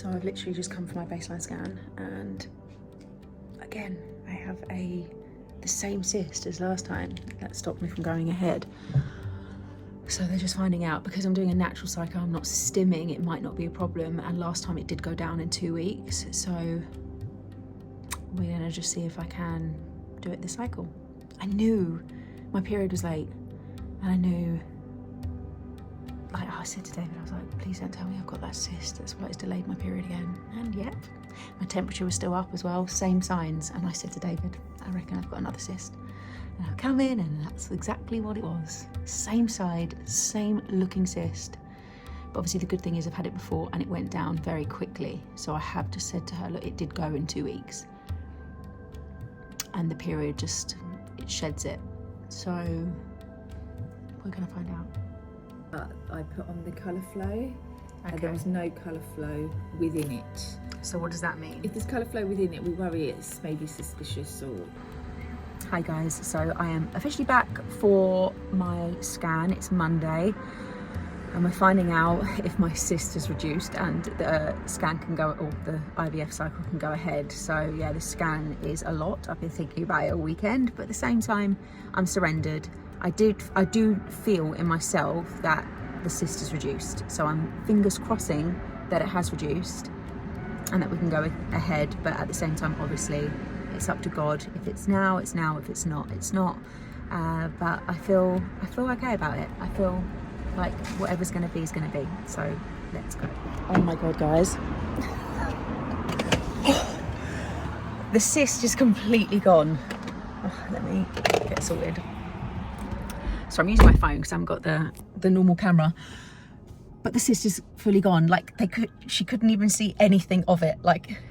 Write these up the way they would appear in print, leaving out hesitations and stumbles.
So I've literally just come from my baseline scan, and again, I have the same cyst as last time. That stopped me from going ahead. So they're just finding out, because I'm doing a natural cycle, I'm not stimming, it might not be a problem. And last time it did go down in 2 weeks. So we're gonna just see if I can do it this cycle. I knew my period was late, and I knew, like I said to David, I was like, please don't tell me I've got that cyst, that's why it's delayed my period again. And yep, my temperature was still up as well, same signs. And I said to David, I reckon I've got another cyst. And I'll come in, and that's exactly what it was. Same side, same looking cyst. But obviously the good thing is I've had it before and it went down very quickly. So I have just said to her, look, it did go in 2 weeks. And the period just, it sheds it. So we're gonna find out. I put on the colour flow, Okay. and there was no colour flow within it. So what does that mean? If there's colour flow within it, we worry it's maybe suspicious or... Hi guys, so I am officially back for my scan. It's Monday, and we're finding out if my cyst is reduced and the scan can go, or the IVF cycle can go ahead. So yeah, the scan is a lot. I've been thinking about it all weekend, but at the same time, I'm surrendered. I do feel in myself that the cyst is reduced. So I'm fingers crossing that it has reduced and that we can go ahead. But at the same time, obviously, it's up to God. If it's now, it's now. If it's not, it's not. But I feel okay about it. I feel like whatever's going to be is going to be. So let's go. Oh my God, guys. The cyst is completely gone. Oh, let me get sorted. So I'm using my phone because I haven't got the normal camera. But the cyst is fully gone. Like she couldn't even see anything of it. Like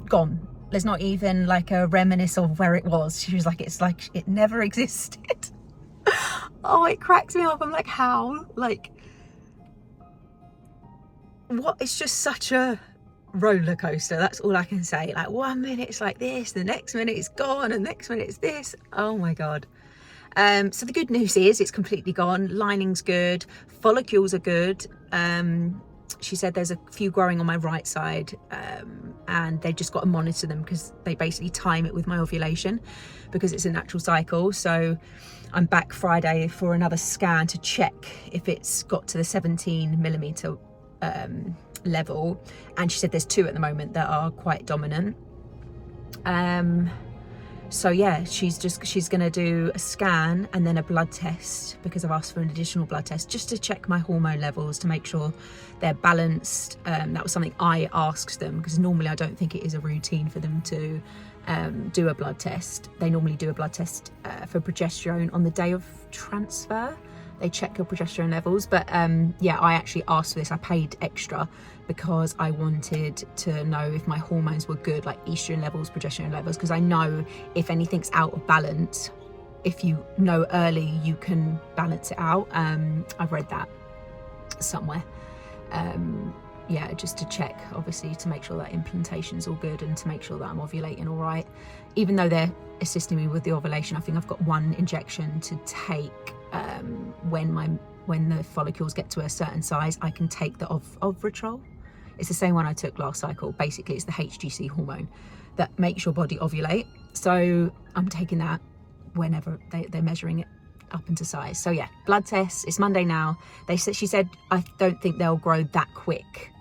gone. There's not even like a reminiscence of where it was. She was like, it's like it never existed. Oh, it cracks me up. I'm like, how? Like, what? It's just such a roller coaster. That's all I can say. Like 1 minute it's like this, the next minute it's gone, and the next minute it's this. Oh my God. So the good news is it's completely gone. Lining's good. Follicles are good. She said there's a few growing on my right side, and they've just got to monitor them because they basically time it with my ovulation because it's a natural cycle. So I'm back Friday for another scan to check if it's got to the 17 millimeter level. And she said there's 2 at the moment that are quite dominant. So yeah, she's gonna do a scan and then a blood test, because I've asked for an additional blood test just to check my hormone levels to make sure they're balanced. That was something I asked them, because normally I don't think it is a routine for them to do a blood test. They normally do a blood test for progesterone on the day of transfer. They check your progesterone levels. But yeah, I actually asked for this. I paid extra because I wanted to know if my hormones were good, like estrogen levels, progesterone levels, because I know if anything's out of balance, if you know early, you can balance it out. I've read that somewhere. Yeah, just to check, obviously, to make sure that implantation's all good and to make sure that I'm ovulating all right. Even though they're assisting me with the ovulation, I think I've got 1 injection to take when the follicles get to a certain size. I can take the Ovritrol. It's the same one I took last cycle. Basically, it's the HGC hormone that makes your body ovulate. So I'm taking that whenever they're measuring it up into size. So yeah, blood tests. It's Monday now. She said I don't think they'll grow that quick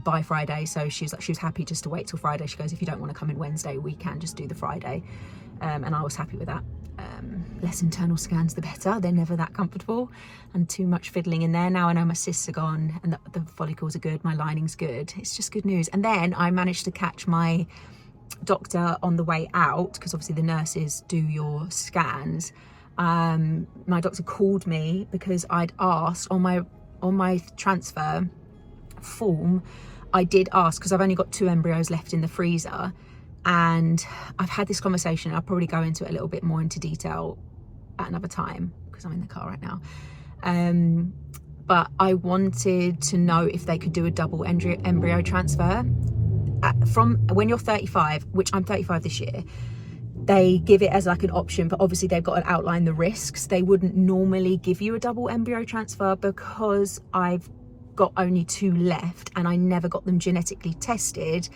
by Friday. So she was happy just to wait till Friday. She goes, if you don't want to come in Wednesday, we can just do the Friday. And I was happy with that. Less internal scans the better. They're never that comfortable, and too much fiddling in there. Now I know my cysts are gone and the follicles are good, my lining's good. It's just good news. And then I managed to catch my doctor on the way out, because obviously the nurses do your scans. My doctor called me because I'd asked on my transfer form, I did ask, because I've only got 2 embryos left in the freezer. And I've had this conversation. I'll probably go into it a little bit more into detail at another time because I'm in the car right now. But I wanted to know if they could do a double embryo transfer. From when you're 35, which I'm 35 this year, they give it as like an option, but obviously they've got to outline the risks. They wouldn't normally give you a double embryo transfer because I've got only 2 left and I never got them genetically tested,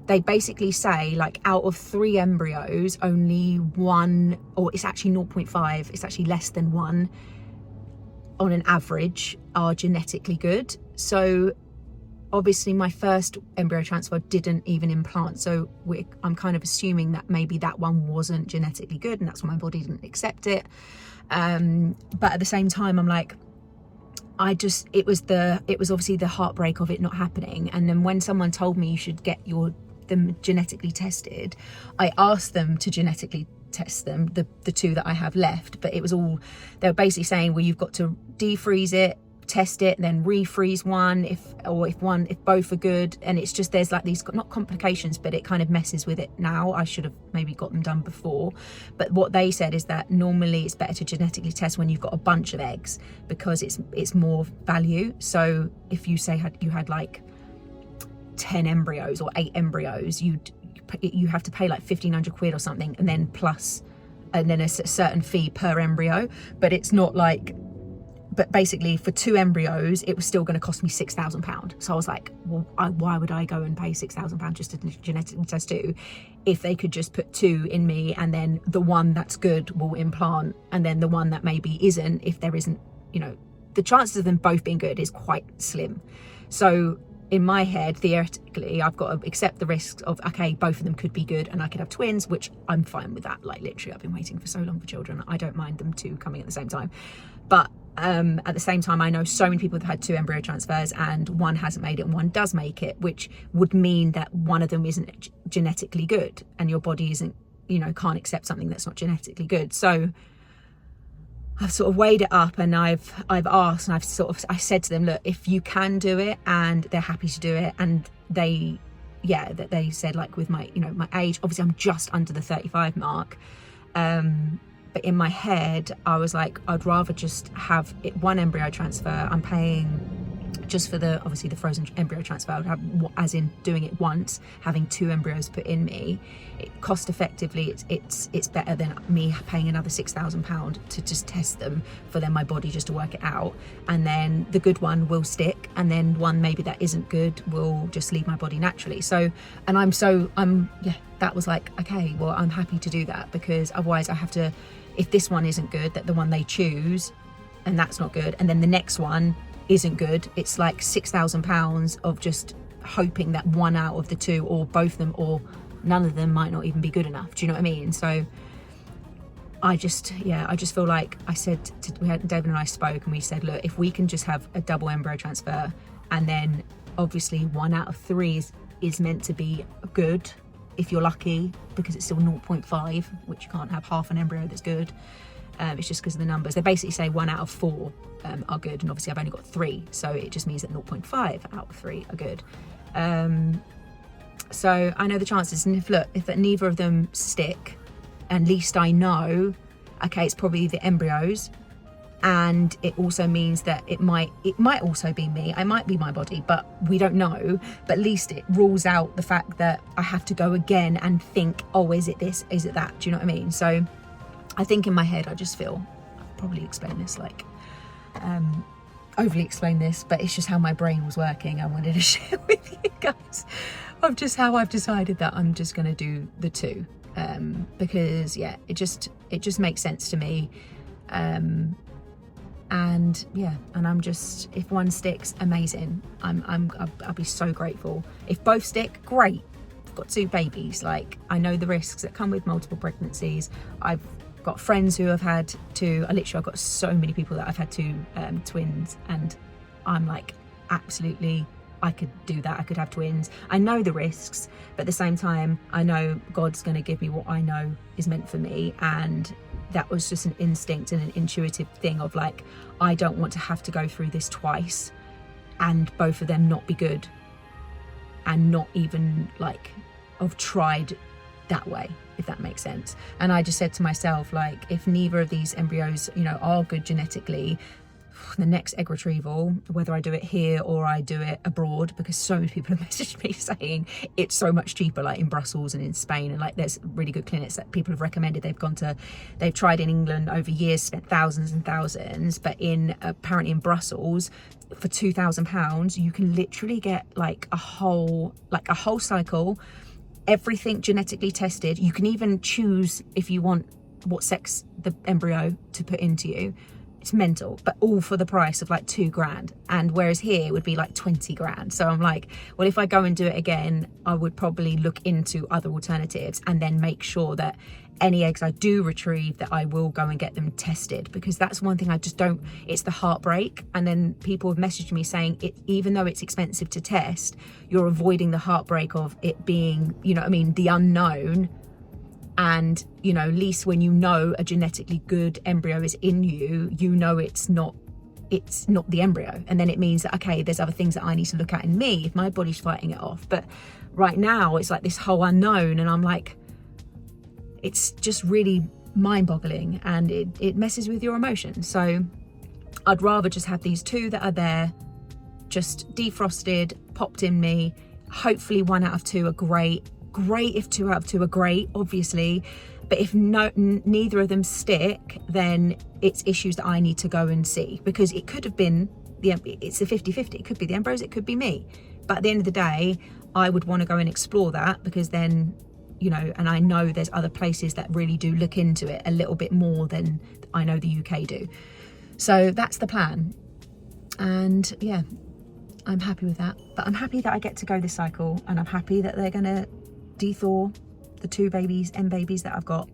they basically say like out of 3 embryos, only 1, or it's actually 0.5, it's actually less than 1 on an average, are genetically good. So obviously my first embryo transfer didn't even implant, so I'm kind of assuming that maybe that one wasn't genetically good and that's why my body didn't accept it. But at the same time, I'm like, it was obviously the heartbreak of it not happening. And then when someone told me you should get them genetically tested, I asked them to genetically test them, the 2 that I have left, but it was all, they were basically saying, well, you've got to defreeze it, test it, then refreeze one if both are good. And it's just, there's like these, not complications, but it kind of messes with it now. I should have maybe got them done before, but what they said is that normally it's better to genetically test when you've got a bunch of eggs, because it's more value. So if you say you had like 10 embryos or 8 embryos, you have to pay like 1,500 quid or something, and then a certain fee per embryo. But it's not like, but basically for 2 embryos it was still going to cost me £6,000. So I was like, well, why would I go and pay £6,000 just to genetically test 2 if they could just put 2 in me, and then the one that's good will implant, and then the one that maybe isn't, if there isn't, the chances of them both being good is quite slim. So in my head, theoretically, I've got to accept the risks of, okay, both of them could be good and I could have twins, which I'm fine with that. Like literally, I've been waiting for so long for children. I don't mind them 2 coming at the same time. But at the same time, I know so many people have had 2 embryo transfers and one hasn't made it and one does make it, which would mean that one of them isn't genetically good, and your body isn't, can't accept something that's not genetically good. So I've sort of weighed it up, and I've asked, and I said to them, look, if you can do it, and they're happy to do it, and they said, like, with my my age, obviously I'm just under the 35 mark, but in my head I was like, I'd rather just have it 1 embryo transfer. I'm paying just for the frozen embryo transfer. I would have, as in doing it once, having 2 embryos put in me. Cost effectively, it's better than me paying another £6,000 to just test them, for then my body just to work it out, and then the good one will stick, and then one maybe that isn't good will just leave my body naturally. So, and that was like, okay, well, I'm happy to do that, because otherwise I have to, if this one isn't good, that the one they choose, and that's not good, and then the next one isn't good, it's like £6,000 of just hoping that one out of the 2, or both of them, or none of them, might not even be good enough. Do you know what I mean? So I just feel like, I said to David, and I spoke, and we said, look, if we can just have a double embryo transfer, and then obviously 1 out of 3 is meant to be good if you're lucky, because it's still 0.5, which you can't have half an embryo that's good. It's just because of the numbers. They basically say 1 out of 4 are good, and obviously I've only got 3, so it just means that 0.5 out of 3 are good. So I know the chances, and if neither of them stick, at least I know, okay, it's probably the embryos, and it also means that it might also be me, it might be my body, but we don't know. But at least it rules out the fact that I have to go again and think, oh, is it this, is it that? Do you know what I mean? So I think in my head, I just feel, I've probably explained this, like, overly explained this, but it's just how my brain was working. I wanted to share with you guys of just how I've decided that I'm just going to do the 2, because yeah, it just makes sense to me. And I'm just, if one sticks, amazing. I'll be so grateful. If both stick, great. I've got 2 babies. Like, I know the risks that come with multiple pregnancies. I've got friends who have had 2. I've got so many people that I've had 2 twins, and I'm like, absolutely, I could do that. I could have twins. I know the risks, but at the same time, I know God's going to give me what I know is meant for me. And that was just an instinct and an intuitive thing of like, I don't want to have to go through this twice and both of them not be good, and not even like have tried that way, if that makes sense. And I just said to myself, like, if neither of these embryos, are good genetically, the next egg retrieval, whether I do it here or I do it abroad, because so many people have messaged me saying it's so much cheaper, like in Brussels and in Spain, and like there's really good clinics that people have recommended. They've tried in England over years, spent thousands and thousands, but apparently in Brussels for £2,000 you can literally get like a whole cycle, everything genetically tested. You can even choose if you want what sex the embryo to put into you. It's mental, but all for the price of like £2,000. And whereas here it would be like 20 grand. So I'm like, well, if I go and do it again, I would probably look into other alternatives and then make sure that any eggs I do retrieve, that I will go and get them tested, because that's one thing I just don't, it's the heartbreak. And then people have messaged me saying even though it's expensive to test, you're avoiding the heartbreak of it being, you know what I mean, the unknown. And, you know, at least when you know a genetically good embryo is in you, you know it's not the embryo. And then it means that, okay, there's other things that I need to look at in me if my body's fighting it off. But right now it's like this whole unknown, and I'm like, it's just really mind-boggling, and it messes with your emotions. So I'd rather just have these two that are there, just defrosted, popped in me. Hopefully 1 out of 2 are great if 2 out of 2 are great, obviously, but if neither of them stick, then it's issues that I need to go and see, because it could have been it's a 50-50. It could be the embryos, it could be me, but at the end of the day I would want to go and explore that, because then, you know, and I know there's other places that really do look into it a little bit more than I know the UK do. So that's the plan, and yeah, I'm happy with that. But I'm happy that I get to go this cycle, and I'm happy that they're gonna de-thaw the 2 M babies that I've got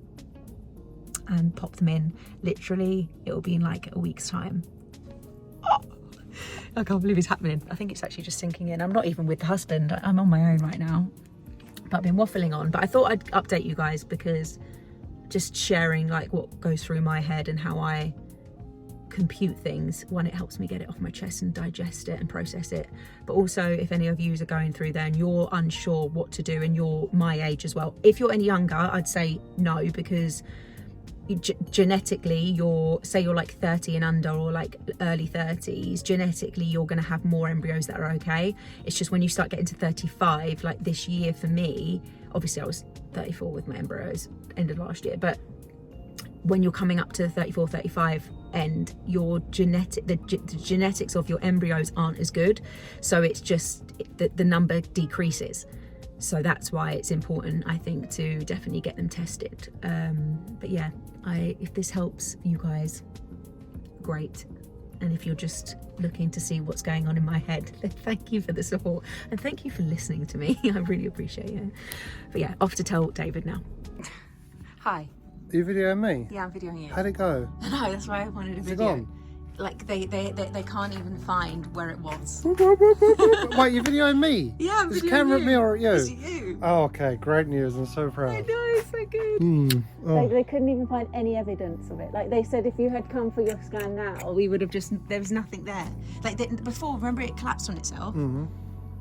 and pop them in. Literally, it'll be in like a week's time. Oh, I can't believe it's happening. I think it's actually just sinking in. I'm not even with the husband. I'm on my own right now. But I've been waffling on. But I thought I'd update you guys, because just sharing like what goes through my head and how I compute things, one, it helps me get it off my chest and digest it and process it, but also if any of you are going through there and you're unsure what to do, and you're my age as well, if you're any younger, I'd say no, because genetically you're like 30 and under, or like early 30s, genetically you're going to have more embryos that are okay. It's just when you start getting to 35, like this year for me, obviously I was 34 with my embryos end of last year, but when you're coming up to the 34, 35 end, your the genetics of your embryos aren't as good, so it's just the number decreases. So that's why it's important, I think, to definitely get them tested. But yeah, if this helps you guys, great. And if you're just looking to see what's going on in my head, then thank you for the support, and thank you for listening to me. I really appreciate it. But yeah, off to tell David now. Hi. Are you videoing me? Yeah, I'm videoing you. How'd it go? No, that's why I wanted a Is it video. gone? Like they can't even find where it was. Wait, you're videoing me? Yeah, I'm Is videoing camera you. at me or at you? It's you. Oh, okay, great news. I'm so proud. I know, it's so good. Oh. They couldn't even find any evidence of it. Like they said, if you had come for your scan now, we would have there was nothing there. Like before, remember it collapsed on itself? Mm-hmm.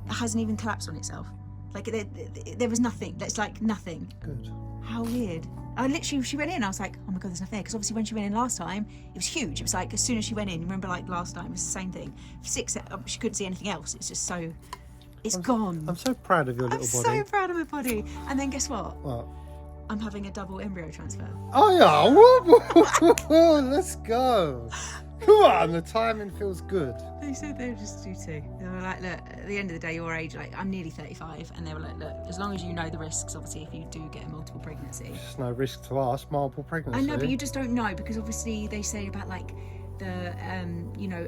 It hasn't even collapsed on itself. Like there was nothing. That's like nothing. Good. How weird. I literally, she went in, I was like, oh my God, there's nothing there. Because obviously when she went in last time, it was huge. It was like, as soon as she went in, remember like last time, it was the same thing. She couldn't see anything else. It's just so, gone. I'm so proud of your little body. I'm so proud of my body. And then guess what? What? I'm having a double embryo transfer. Oh yeah, let's go. Come on, the timing feels good. They said they would just do 2. They were like, look, at the end of the day, your age, like, I'm nearly 35. And they were like, look, as long as you know the risks, obviously, if you do get a multiple pregnancy. There's no risk to us, multiple pregnancy. I know, but you just don't know, because obviously they say about like the,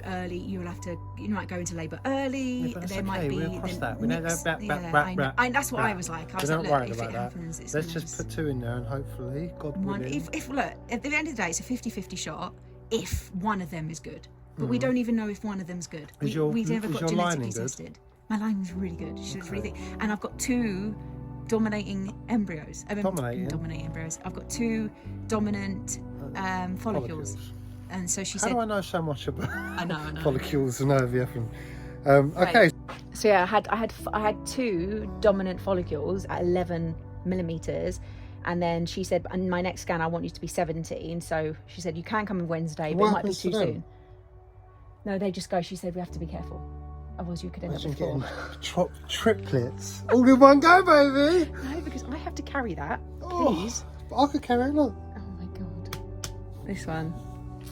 early, you'll have to, you might go into labour early. Yeah, there might be. We'll cross that. We don't go that's what I was like. I was like, look, if it happens, it's Let's just put 2 in there and hopefully, God willing. If look, at the end of the day, it's a 50-50 shot if one of them is good. But we don't even know if one of them's good. We never got genetically tested. My lining was really good. She was really thick. And I've got 2 dominating embryos. Dominating embryos. I've got 2 dominant follicles. And so she said... How do I know so much about I know. follicles and IVF? Okay. So yeah, I had 2 dominant follicles at 11 millimeters. And then she said, and my next scan, I want you to be 17. So she said, you can come on Wednesday, but it might be too soon. No, they just go. She said we have to be careful, otherwise you could end up with 4. Getting triplets all in one go, baby. No, because I have to carry that. Oh, Please. I could carry it. Look. Oh my god. This one.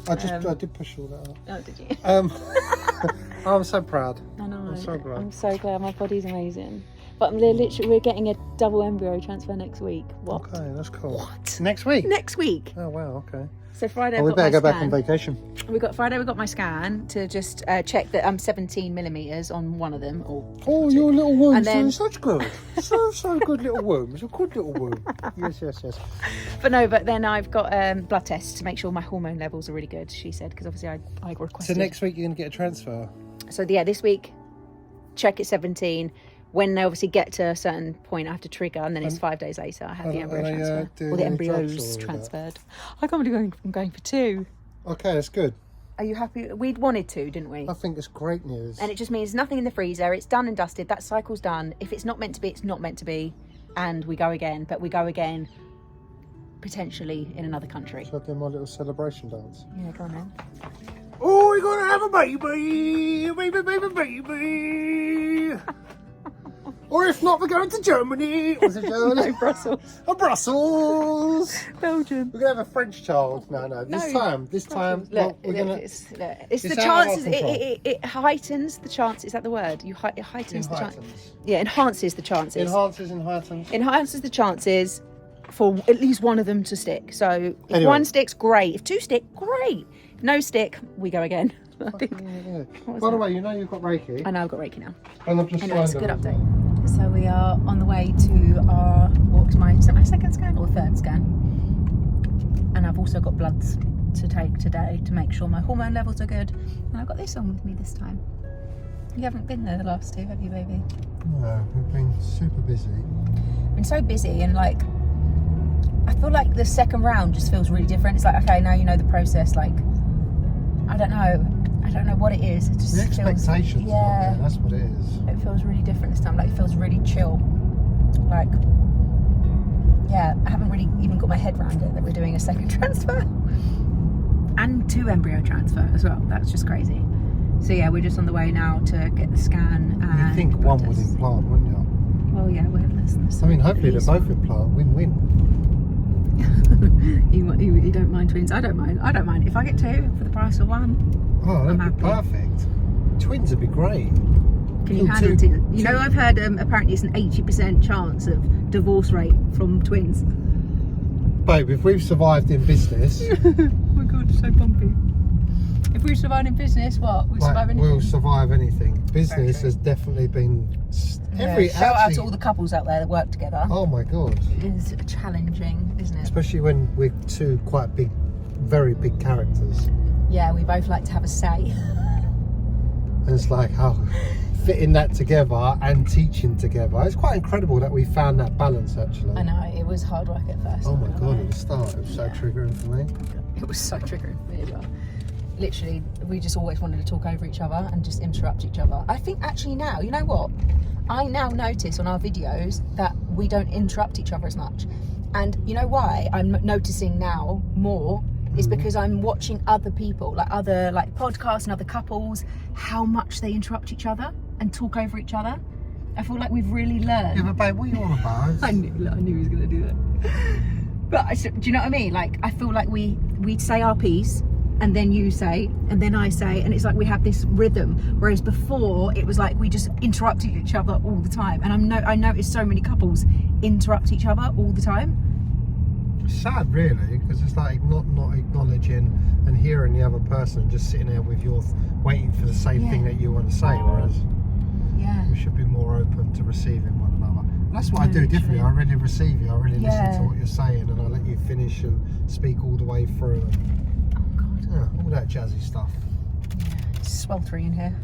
I did push all that out. Oh, did you? I'm so proud. I know. I'm so glad. I'm so glad. My body's amazing. But we're getting a double embryo transfer next week. What? Okay, that's cool. What? Next week? Next week. Oh, wow, okay. So Friday, We better go back on vacation. Friday we got my scan to just check that I'm 17 millimeters on one of them. Oh, your little womb's And then- doing such good. so good little womb. It's a good little womb. Yes. But then I've got blood tests to make sure my hormone levels are really good, she said, because obviously I So requested. next week you're going to get a transfer? So yeah, this week, check at 17. When they obviously get to a certain point, I have to trigger, and then it's 5 days later I have the embryo transfer. doing Or the any drugs or embryos that? transferred. I can't believe I'm going for 2. Okay, that's good. Are you happy? We'd wanted to, didn't we? I think it's great news. And it just means nothing in the freezer. It's done and dusted. That cycle's done. If it's not meant to be, it's not meant to be. And we go again. But we go again potentially in another country. So I do my little celebration dance. Yeah, go on then. Oh, we're going to have a baby! Baby! Or if not, we're going to Germany. Was it Germany? No, Brussels. Oh, Brussels! Belgium. We're going to have a French child. No. This time, Look, we're going to... it's the It's chances. out of our control. It heightens the chance. Is that the word? It heightens the chance. Enheightens. Yeah, enhances the chances. Enhances. Enhances the chances for at least one of them to stick. So if Anyway. one sticks, great. If 2 stick, great. If no stick, we go again. I think. Yeah. was By the that? way, you know you've got Reiki. I know I've got Reiki now. And I've just Anyway, it's a good signed update. them. So we are on the way to our, is it my second scan or third scan? And I've also got bloods to take today to make sure my hormone levels are good. And I've got this on with me this time. You haven't been there the last 2, have you, baby? No, we've been super busy. Been so busy, and like, I feel like the second round just feels really different. It's like, okay, now you know the process. Like, I don't know what it is. It just The feels, expectations are not there, that's what it is. it feels really different this time. Like, it feels really chill. Like, yeah, I haven't really even got my head around it that we're doing a second transfer and 2 embryo transfer as well. That's just crazy. So yeah, we're just on the way now to get the scan. And You'd think blood one would tests. implant, wouldn't you? Well, yeah, we're I mean, hopefully they're both implant. Win-win. You don't mind twins? I don't mind. If I get 2 for the price of 1. Oh, that'd I'm be happy. perfect. Twins would be great. Can you handle it? You know, I've heard apparently it's an 80% chance of divorce rate from twins. Babe, if we've survived in business, Oh my god, so bumpy. If we survive in business, what? We'll survive anything. we'll survive anything. Business true. has definitely been Shout out to all the couples out there that work together. Oh my god. It is challenging, isn't it? Especially when we're 2 quite big, very big characters. Yeah, we both like to have a say. And it's like how fitting that together and teaching together. It's quite incredible that we found that balance actually. I know, it was hard work at first. Oh my god, at the start it was so triggering for me. It was so triggering for me as well. Literally, we just always wanted to talk over each other and just interrupt each other. I think actually now, you know what? I now notice on our videos that we don't interrupt each other as much. And you know why I'm noticing now more is because I'm watching other people, like other podcasts and other couples, how much they interrupt each other and talk over each other. I feel like we've really learned. Yeah, but babe, what are you on about? I knew he was going to do that. But do you know what I mean? Like, I feel like we say our piece, and then you say, and then I say, and it's like we have this rhythm. Whereas before, it was like we just interrupted each other all the time. And I noticed so many couples interrupt each other all the time. It's sad really, because it's like not acknowledging and hearing the other person and just sitting there with your waiting for the same thing that you want to say, whereas we should be more open to receiving one another. And that's what I do differently. I really receive you, I really listen to what you're saying, and I let you finish and speak all the way through. All that jazzy stuff. It's sweltering in here.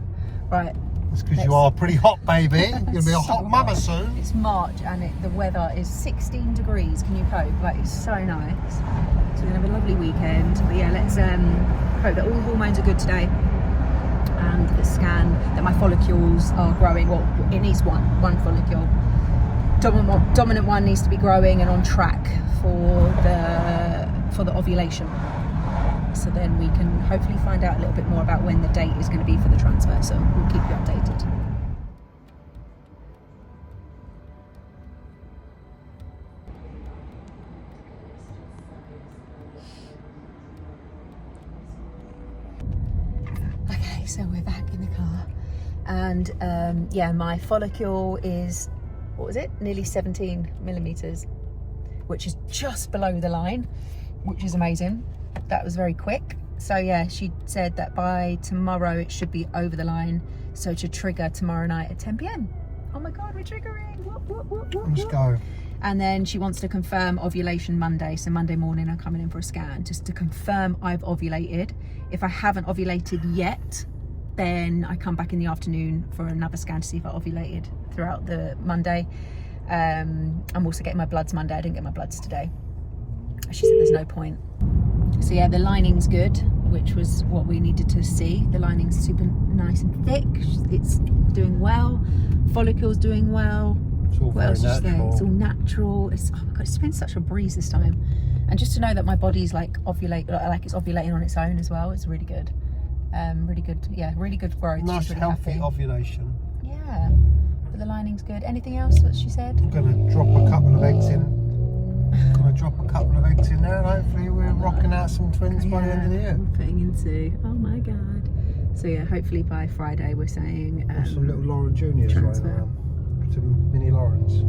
Right. It's because you are pretty hot, baby. You're going to be a hot mama soon. It's March and the weather is 16 degrees. Can you cope? Like, it's so nice. So we're going to have a lovely weekend. But yeah, let's hope that all the hormones are good today. And the scan that my follicles are growing. Well, it needs one follicle. Dominant one needs to be growing and on track for the ovulation. So then we can hopefully find out a little bit more about when the date is going to be for the transfer. So we'll keep you updated. Okay, so we're back in the car, and yeah, my follicle is, what was it, nearly 17 millimeters, which is just below the line, which is amazing. That was very quick. So yeah, she said that by tomorrow it should be over the line, so to trigger tomorrow night at 10 p.m. Oh my god, we're triggering. Let's go. And then she wants to confirm ovulation Monday. So Monday morning I'm coming in for a scan just to confirm I've ovulated. If I haven't ovulated yet, then I come back in the afternoon for another scan to see if I ovulated throughout the Monday. I'm also getting my bloods Monday. I didn't get my bloods today. She said there's no point. So yeah, the lining's good, which was what we needed to see. The lining's super nice and thick. It's doing well. Follicle's doing well. It's all What else very is there? natural. It's all natural. It's, oh my god, it's been such a breeze this time. And just to know that my body's like like it's ovulating on its own as well, it's really good. Really good, yeah, really good growth. Nice, She's really healthy happy. ovulation. Yeah, but the lining's good. Anything else that she said? I'm going to drop a couple of eggs in. There, and hopefully we're rocking out some twins by the end of the year. We're putting into, oh my god. So yeah, hopefully by Friday we're saying Some little Lauren Juniors transfer. running around. Some mini Laurens.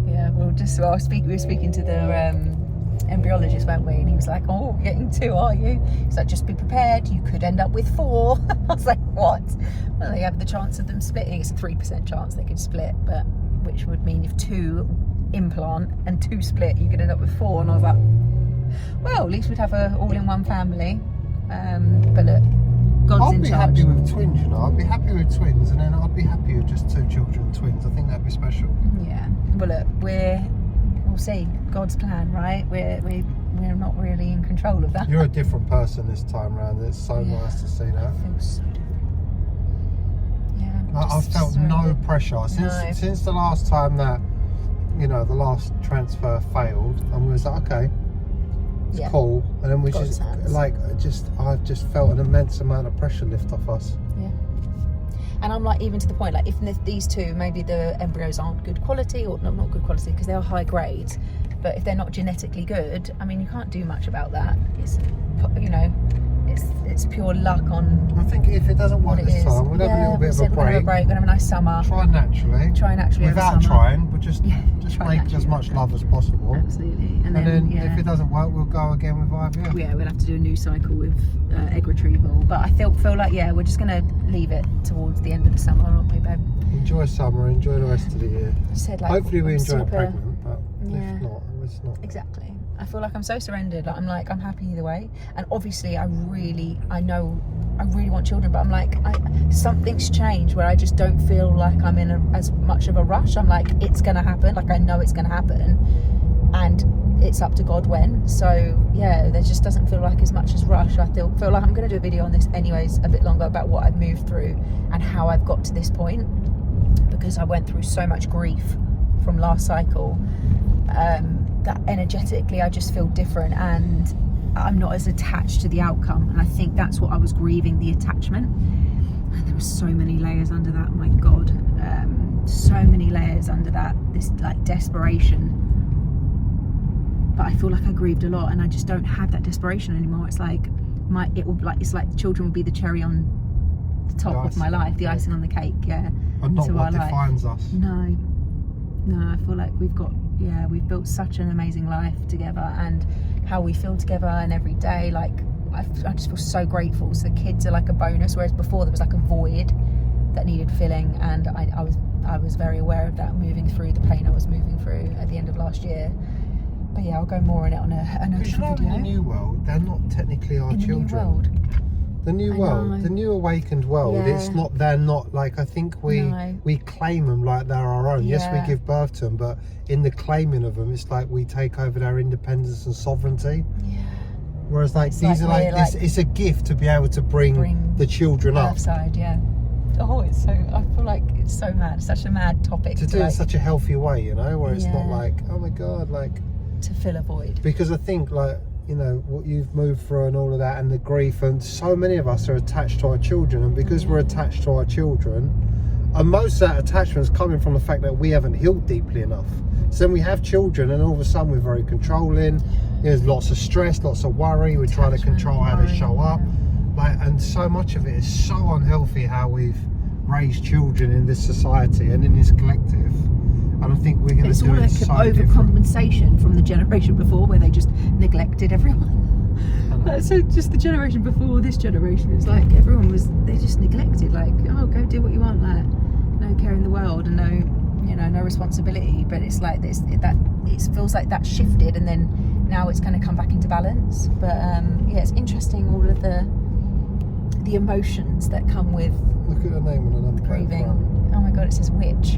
Yeah, we were speaking to the embryologist, weren't we? And he was like, oh, you're getting 2, are you? He's like, just be prepared, you could end up with 4. I was like, what? Well, they have the chance of them splitting. It's a 3% chance they could split, but which would mean if 2 implant and 2 split, you could end up with 4. And I was like, well, at least we'd have a all-in-one family. But look, God's in charge. I'd be happy with twins, you know. I'd be happy with twins, and then I'd be happy with just 2 children twins. I think that'd be special. Yeah. Well, look, we'll see. God's plan, right? We're not really in control of that. You're a different person this time round. It's so nice to see that. I feel so different. Yeah. I felt no pressure since the last time that, you know, the last transfer failed, and we was like, okay, it's cool, and then we God's just hands. I just felt an immense amount of pressure lift off us. Yeah. And I'm like, even to the point, like, if these 2, maybe the embryos aren't good quality, or not good quality because they are high grade, but if they're not genetically good, I mean, you can't do much about that. It's, you know, it's pure luck on. I think if it doesn't work what it this is. time, we'll have a little bit of a We're gonna have a break. We're gonna have a nice summer. Try naturally over without summer. trying, but just try make as much love as possible. Absolutely. And then if it doesn't work, we'll go again with IVF. Yeah, we'll have to do a new cycle with egg retrieval. But I feel like, yeah, we're just gonna leave it towards the end of the summer, aren't we, babe? Enjoy summer, enjoy the rest of the year. I said, like, hopefully we I'm enjoy it super- pregnant, but if not, it's not. Exactly. I feel like I'm so surrendered. Like, I'm happy either way. And obviously, I really want children, but I'm like, something's changed where I just don't feel like I'm in as much of a rush. I'm like, it's gonna happen. Like, I know it's gonna happen, and it's up to God when. So yeah, there just doesn't feel like as much as rush. I feel like I'm gonna do a video on this anyways, a bit longer, about what I've moved through and how I've got to this point, because I went through so much grief from last cycle. That energetically I just feel different, and I'm not as attached to the outcome, and I think that's what I was grieving, the attachment. And there were so many layers under that, my god, so many layers under that, this like desperation. But I feel like I grieved a lot, and I just don't have that desperation anymore. It's like it's like children will be the cherry on the top of my life, the icing on the cake, yeah. And not to what our life. defines us. No, I feel like we've built such an amazing life together, and how we feel together, and every day, like, I just feel so grateful. So the kids are like a bonus, whereas before there was like a void that needed filling, and I was very aware of that, moving through the pain I was moving through at the end of last year. But yeah, I'll go more on it on a different video. In the new world, they're not technically our children. New world. The new world, the new awakened world. Yeah. It's not. They're not like. I think we claim them like they're our own. Yeah. Yes, we give birth to them, but in the claiming of them, it's like we take over their independence and sovereignty. Yeah. Whereas like It's these like are like we're this. like It's a gift to be able to bring the children up. Earthside, yeah. Oh, it's so. I feel like it's so mad. It's such a mad topic To do it in such a healthy way, you know, where it's not Yeah. like, oh my god, like, to fill a void. because I think like you know, what you've moved through and all of that, and the grief, and so many of us are attached to our children, and because we're attached to our children, and most of that attachment is coming from the fact that we haven't healed deeply enough. So then we have children, and all of a sudden we're very controlling. There's lots of stress, lots of worry. We're trying to control how they show up, like, and so much of it is so unhealthy how we've raised children in this society and in this collective. And I think we're going to do it so different. It's all like overcompensation from the generation before, where they just neglected everyone. So just the generation before this generation, it's like everyone was, they just neglected, like, oh, go do what you want, like, no care in the world and no, you know, no responsibility. But it's like this, that it feels like that shifted, and then now it's kind of come back into balance. But yeah, it's interesting, all of the emotions that come with Look at the name on the number plate. grieving. Oh my god, it says witch.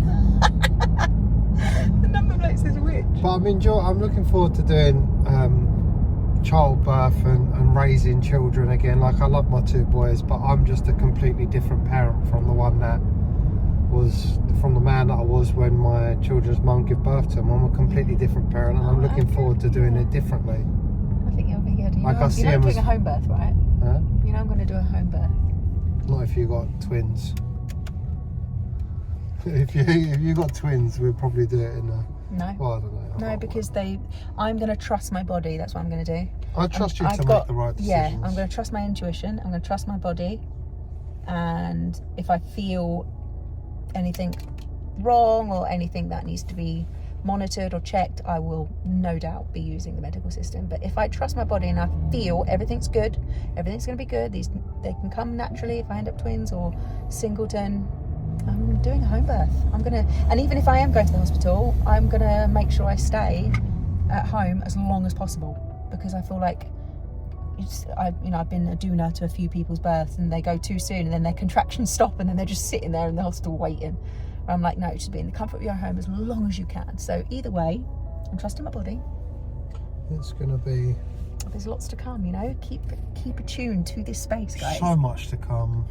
The number plate says witch. But I'm looking forward to doing childbirth and raising children again. Like, I love my 2 boys, but I'm just a completely different parent from the one that was, from the man that I was when my children's mum gave birth to them. I'm a completely different parent, and I'm looking forward to doing it differently. I think it'll be good. Like, I see I'm him doing as- a home birth, right? Huh? You know I'm going to do a home birth. Not if you got twins. If you got twins, we'll probably do it in a... No. Well, I don't know. No, because I'm going to trust my body. That's what I'm going to do. I trust you to I've make the right decisions. Yeah, I'm going to trust my intuition. I'm going to trust my body. And if I feel anything wrong or anything that needs to be monitored or checked, I will no doubt be using the medical system. But if I trust my body and I feel everything's good, everything's going to be good, they can come naturally if I end up twins or singleton, I'm doing a home birth. And even if I am going to the hospital, I'm going to make sure I stay at home as long as possible, because I feel like I've been a doula to a few people's births, and they go too soon and then their contractions stop and then they're just sitting there in the hospital waiting. I'm like, no, just be in the comfort of your home as long as you can. So either way, I'm trusting my body. It's going to be... There's lots to come, you know. Keep attuned to this space, guys. So much to come.